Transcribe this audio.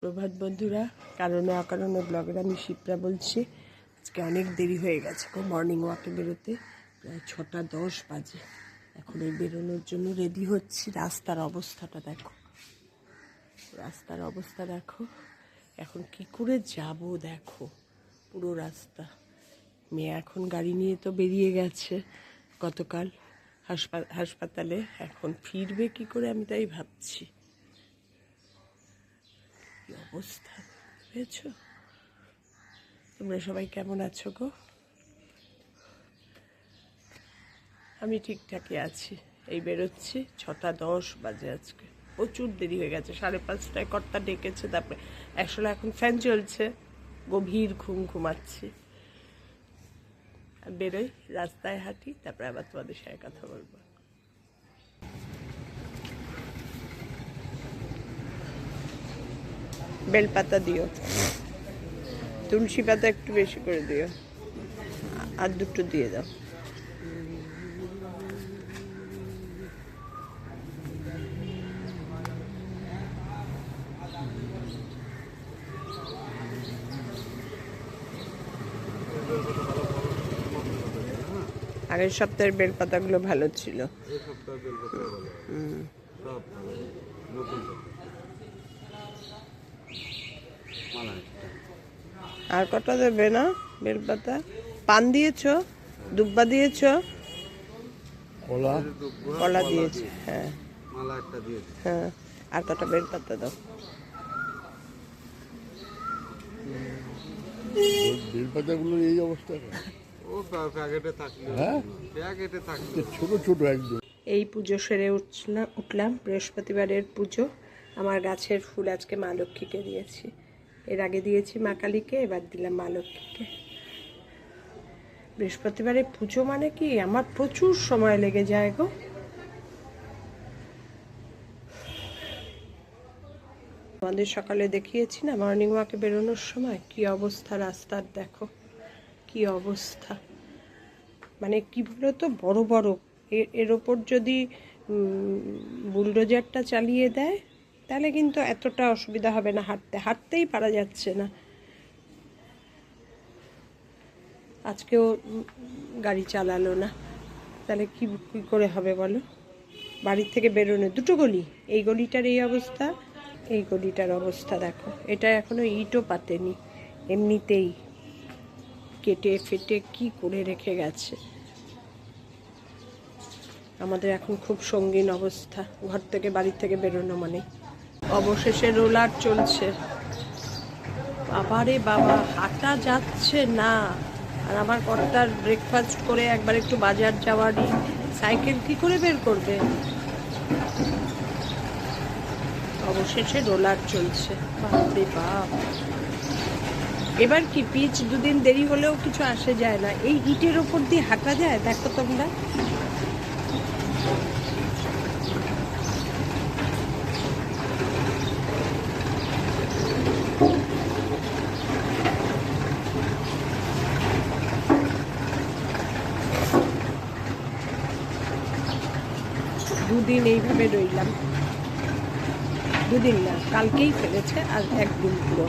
প্রভাত বন্ধুরা, কারণে অকারণে ব্লগের আমি শিপ্রা বলছি। আজকে অনেক দেরি হয়ে গেছে মর্নিং ওয়াকে বেরোতে, প্রায় 6:10 বাজে। এখন এই বেরোনোর জন্য রেডি হচ্ছি। রাস্তার অবস্থাটা দেখো, রাস্তার অবস্থা দেখো। এখন কি করে যাব দেখো, পুরো রাস্তা। মেয়ে এখন গাড়ি নিয়ে তো বেরিয়ে গেছে গতকাল হাসপাতালে। এখন ফিরবে কি করে আমি তাই ভাবছি। অবস্থা বুঝেছো? তোমরা সবাই কেমন আছো গো? আমি ঠিকঠাকই আছি। এই বেরোচ্ছি, 6:10 বাজে। আজকে প্রচুর দেরি হয়ে গেছে। 5:30টায় কর্তা ডেকেছে, তারপরে আসলে এখন ফ্যান চলছে, গভীর ঘুমাচ্ছি। আর বেরোই, রাস্তায় হাঁটি, তারপরে আবার তোমাদের সাথে কথা বলবো। বেলপাতা দিও, তুলসী পাতা একটু বেশি করে দিও, আর দুটো দিয়ে দাও। আগের সপ্তাহের বেলপাতাগুলো ভালো ছিল। আর কটা দেবে না বেলপাতা? পান দিয়েছ, দুব্বা দিয়েছ, কলা দিয়েছে। হ্যাঁ হ্যাঁ, আর কটা বেলপাতা দাও। বেলপাতাগুলো এই অবস্থা, ছোট ছোট একদম। এই পুজো সেরে উঠলাম, বৃহস্পতিবারের পুজো। আমার গাছের ফুল আজকে মা লক্ষ্মীকে দিয়েছি। এর আগে দিয়েছি মা কালীকে, এবার দিলাম মা লক্ষ্মীকে। বৃহস্পতিবারের পুজো মানে কি আমার প্রচুর সময় লেগে যায় গো। আমাদের সকালে দেখিয়েছি না মর্নিং ওয়াকে বেরোনোর সময় কি অবস্থা রাস্তার, দেখো কি অবস্থা। মানে কি বলতো, বড় বড় এর ওপর যদি বুলডোজারটা চালিয়ে দেয় তাহলে কিন্তু এতটা অসুবিধা হবে না, হাঁটতেই পারা যাচ্ছে না। আজকেও গাড়ি চালালো না, তাহলে কি করে হবে বলো? বাড়ির থেকে বেরোনো দুটো গলি, এই গলিটার এই অবস্থা, এই গলিটার অবস্থা দেখো। এটা এখনো ইটও পাতেনি, এমনিতেই কেটে ফেটে কি করে রেখে গেছে। আমাদের এখন খুব সঙ্গীন অবস্থা, ঘর থেকে বাড়ির থেকে বেরোনো মানে। অবশেষে রোলার চলছে। বাবারে বাবা, হাঁটা যাচ্ছে না। আর আমার কর্তার ব্রেকফাস্ট করে একবার একটু বাজার যাওয়ারই, সাইকেল কি করে বের করবে। অবশেষে রোলার চলছে। বাপরে বাপ, এবার কি পিচ দুদিন দেরি হলেও কিছু আসে যায় না। এই ইটের ওপর দিয়ে হাঁটা যায় দেখো তোমরা। দুদিন এইভাবে রইলাম, দুদিন না, কালকেই ফেলেছে, আর একদিন পুরো।